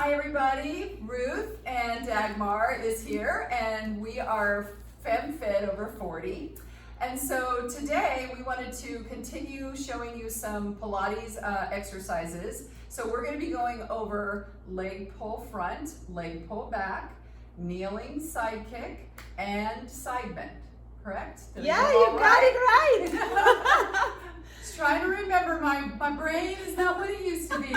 Hi everybody, Ruth and Dagmar is here and we are FemFit over 40. And so today we wanted to continue showing you some Pilates exercises. So we're going to be going over leg pull front, leg pull back, kneeling side kick, and side bend, correct? Yeah, you got it right. Just trying to remember, my brain is not what it used to be.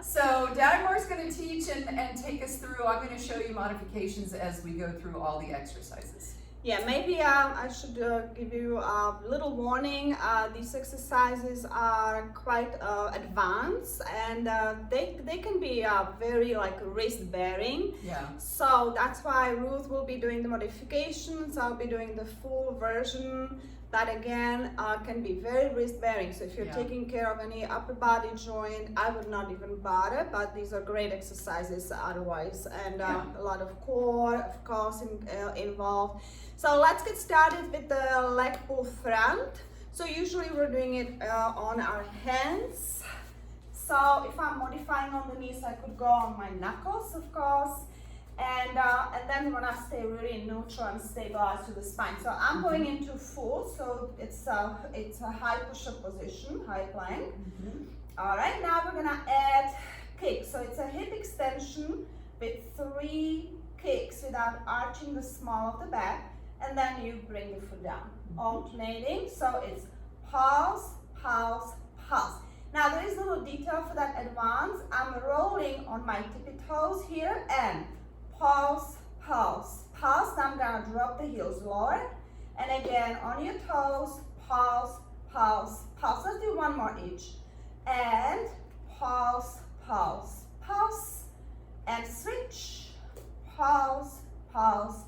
So Dagmar's going to teach and take us through. I'm going to show you modifications as we go through all the exercises. Yeah, maybe I should give you a little warning. These exercises are quite advanced, and they can be very wrist bearing. Yeah. So that's why Ruth will be doing the modifications. I'll be doing the full version. That again can be very wrist bearing. So if you're taking care of any upper body joint, I would not even bother, but these are great exercises otherwise, and a lot of core, of course, involved. So let's get started with the leg pull front. So usually we're doing it on our hands. So if I'm modifying on the knees, I could go on my knuckles, of course. And then we're gonna stay really neutral and stabilized to the spine. So I'm going into full, so it's a high push-up position, high plank. All right, now we're gonna add kicks. So it's a hip extension with 3 kicks without arching the small of the back, and then you bring the foot down, alternating. So it's pulse, pulse, pulse. Now there is a little detail for that advance. I'm rolling on my tippy toes here and pulse, pulse, pulse. Now I'm gonna drop the heels lower, and again on your toes, pulse, pulse, pulse. Let's do one more each. And pulse, pulse, pulse, and switch, pulse, pulse,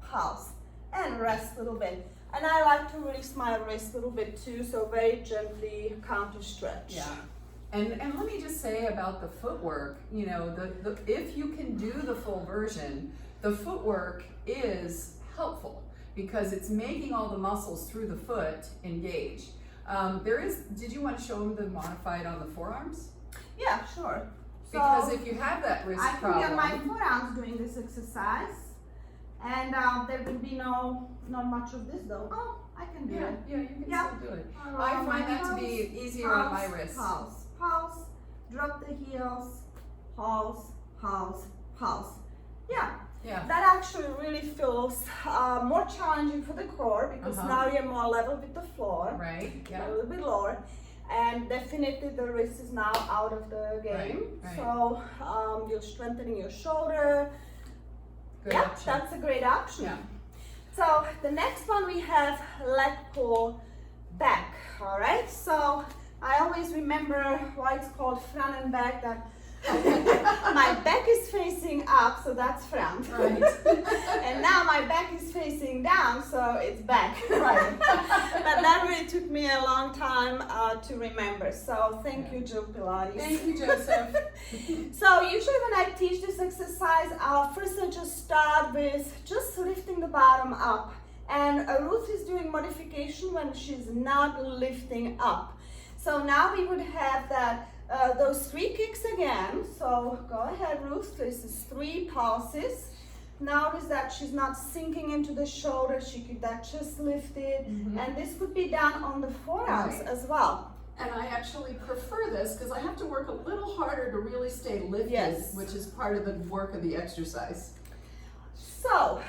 pulse, and rest a little bit. And I like to release my wrist a little bit too, so very gently counter stretch. Yeah. And let me just say about the footwork, you know, if you can do the full version, the footwork is helpful because it's making all the muscles through the foot engage. Did you want to show them the modified on the forearms? Yeah, sure. Because if you have that wrist problem. I can get my forearms doing this exercise, and there will be not much of this though. Oh, I can do it. Yeah, you can still do it. I find that to be easier on my wrist. Pulse, pulse, drop the heels, pulse, pulse, pulse. Yeah. That actually really feels more challenging for the core because now you're more level with the floor. Right. Yeah. A little bit lower. And definitely the wrist is now out of the game. Right. So you're strengthening your shoulder. Good option. That's a great option. Yeah. So the next one we have leg pull back. All right. So I always remember why it's called front and back. That my back is facing up, so that's front. Right. And now my back is facing down, so it's back. Right. But that really took me a long time to remember. So thank you, Jill Pilates. Thank you, Joseph. So usually when I teach this exercise, first I just start with just lifting the bottom up. And Ruth is doing modification when she's not lifting up. So now we would have that those 3 kicks again. So go ahead, Ruth. This is 3 pulses. Notice that she's not sinking into the shoulder. She keep that chest lifted. And this could be done on the forearms as well. And I actually prefer this because I have to work a little harder to really stay lifted, which is part of the work of the exercise. So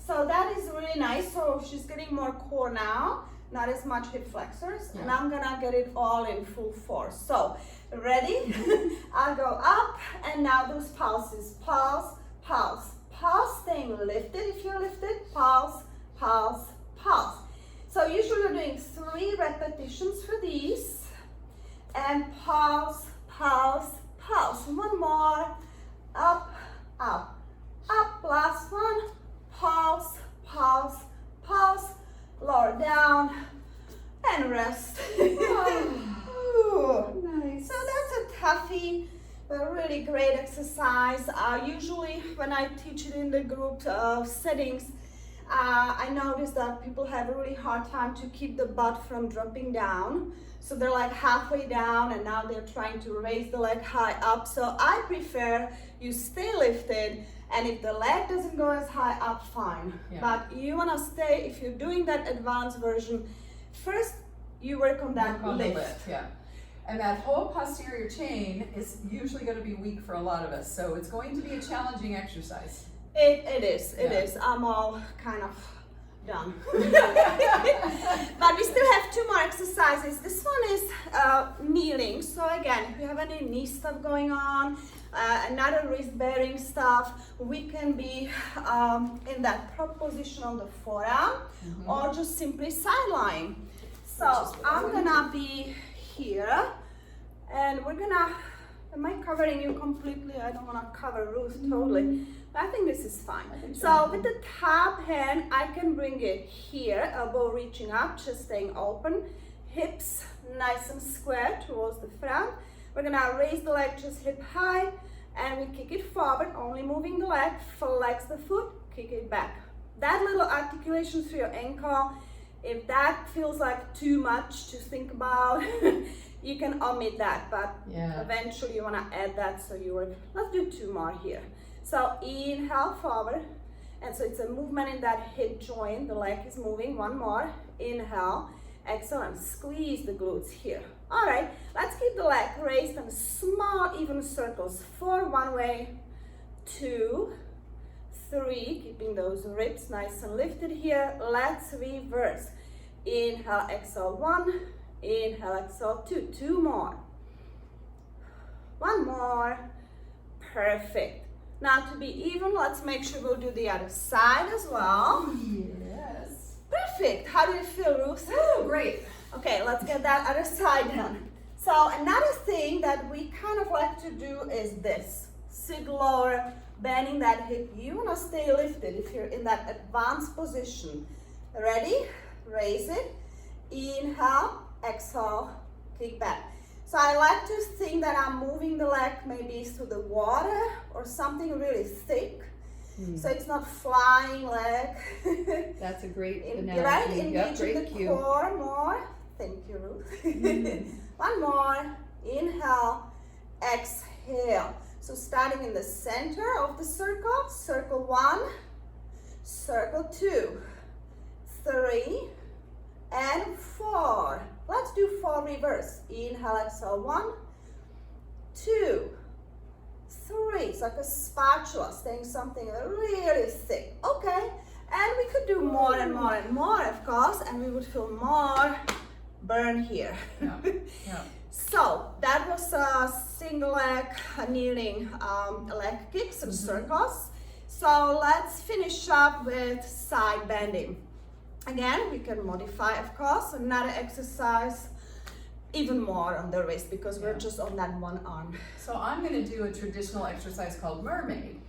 that is really nice. So she's getting more core now, not as much hip flexors, and I'm gonna get it all in full force. So ready? I'll go up, and now those pulses, pulse, pulse, pulse, staying lifted if you're lifted, pulse, pulse, pulse. So usually we're doing 3 repetitions for these, and pulse, pulse, pulse. One more, up, up, up, last one, pulse, pulse, pulse, lower down, and rest. Nice. So that's a toughie, but really great exercise. Usually when I teach it in the group settings, I notice that people have a really hard time to keep the butt from dropping down. So they're like halfway down and now they're trying to raise the leg high up. So I prefer you stay lifted, and if the leg doesn't go as high up, fine. Yeah. But you wanna stay, if you're doing that advanced version, first you work on that Work on the lift. lift, yeah. And that whole posterior chain is usually going to be weak for a lot of us, so it's going to be a challenging exercise. It is. I'm all kind of done. But we still have 2 more exercises. This one is kneeling. So again, if you have any knee stuff going on, another wrist bearing stuff, we can be in that prop position on the forearm, or just simply side lying. So I'm gonna be here, and we're gonna, am I covering you completely? I don't wanna cover Ruth totally. I think this is fine. So with the top hand, I can bring it here, elbow reaching up, chest staying open, hips nice and square towards the front. We're gonna raise the leg just hip high, and we kick it forward, only moving the leg, flex the foot, kick it back. That little articulation through your ankle, if that feels like too much to think about, you can omit that, but eventually you wanna add that, so you work. Let's do 2 more here. So inhale forward, and so it's a movement in that hip joint, the leg is moving. 1 more, inhale, excellent, squeeze the glutes here. All right, let's keep the leg raised and small even circles. 4 one way, 2, 3, keeping those ribs nice and lifted here. Let's reverse. Inhale, exhale, 1, inhale, exhale, 2. 2 more. 1 more. Perfect. Now to be even, let's make sure we'll do the other side as well. Yes. Perfect. How do you feel, Ruth? Oh, great. Okay, let's get that other side done. So another thing that we kind of like to do is this. Sit lower, bending that hip. You want to stay lifted if you're in that advanced position. Ready? Raise it. Inhale, exhale, kick back. So I like to think that I'm moving the leg maybe through the water or something really thick. So it's not flying leg. That's a great analogy. Right? Engaging the cue. core more. Thank you, Ruth. 1 more. Inhale, exhale. So starting in the center of the circle. Circle 1, circle 2, 3, and 4. Let's do 4 reverse. Inhale, exhale, 1, 2, 3. It's like a spatula, staying something really thick. Okay, and we could do more and more and more, of course, and we would feel more burn here. Yeah. Yeah. So that was a single leg kneeling leg kicks and circles. So let's finish up with side bending. Again, we can modify, of course, another exercise, even more on the wrist, because we're just on that 1 arm. So I'm going to do a traditional exercise called mermaid,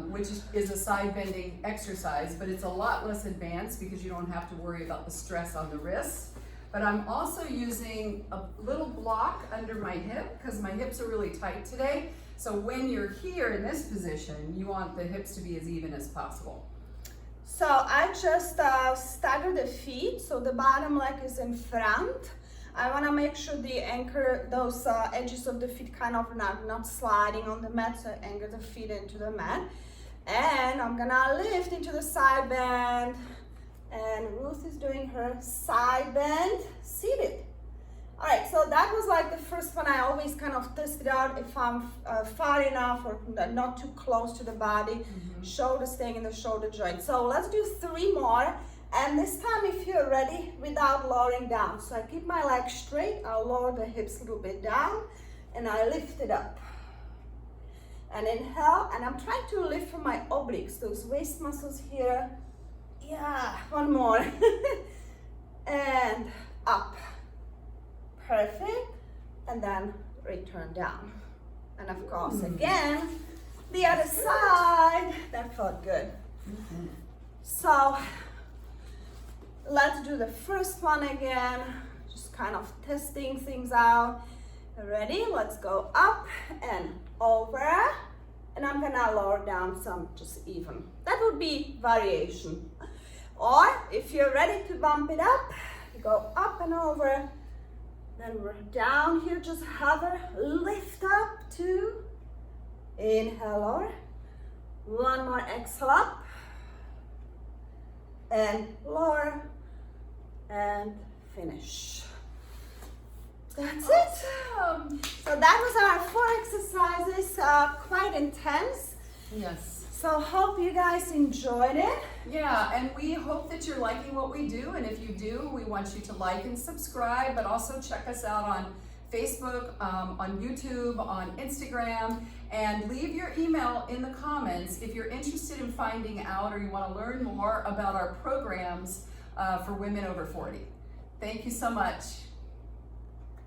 which is a side bending exercise, but it's a lot less advanced because you don't have to worry about the stress on the wrists. But I'm also using a little block under my hip because my hips are really tight today. So when you're here in this position, you want the hips to be as even as possible. So I just stagger the feet, so the bottom leg is in front. I want to make sure the anchor, those edges of the feet kind of not sliding on the mat, so I anchor the feet into the mat. And I'm gonna lift into the side bend. And Ruth is doing her side bend seated. All right, so that was like the first one. I always kind of test it out if I'm far enough or not too close to the body. Shoulder staying in the shoulder joint. So let's do 3 more. And this time, if you're ready, without lowering down. So I keep my leg straight, I'll lower the hips a little bit down, and I lift it up. And inhale, and I'm trying to lift from my obliques, those waist muscles here. Yeah, 1 more. And up. Perfect. And then return down. And of course, again, the other side. That felt good. So let's do the first one again. Just kind of testing things out. Ready? Let's go up and over. And I'm gonna lower down some, just even. That would be variation. Or if you're ready to bump it up, you go up and over, Then we're down here, just hover, lift up, 2. Inhale, lower. 1 more, exhale up. And lower. And finish. That's it. Awesome. So that was our 4 exercises, quite intense. Yes. So hope you guys enjoyed it. Yeah, and we hope that you're liking what we do, and if you do, we want you to like and subscribe, but also check us out on Facebook, on YouTube, on Instagram, and leave your email in the comments if you're interested in finding out or you want to learn more about our programs for women over 40. Thank you so much.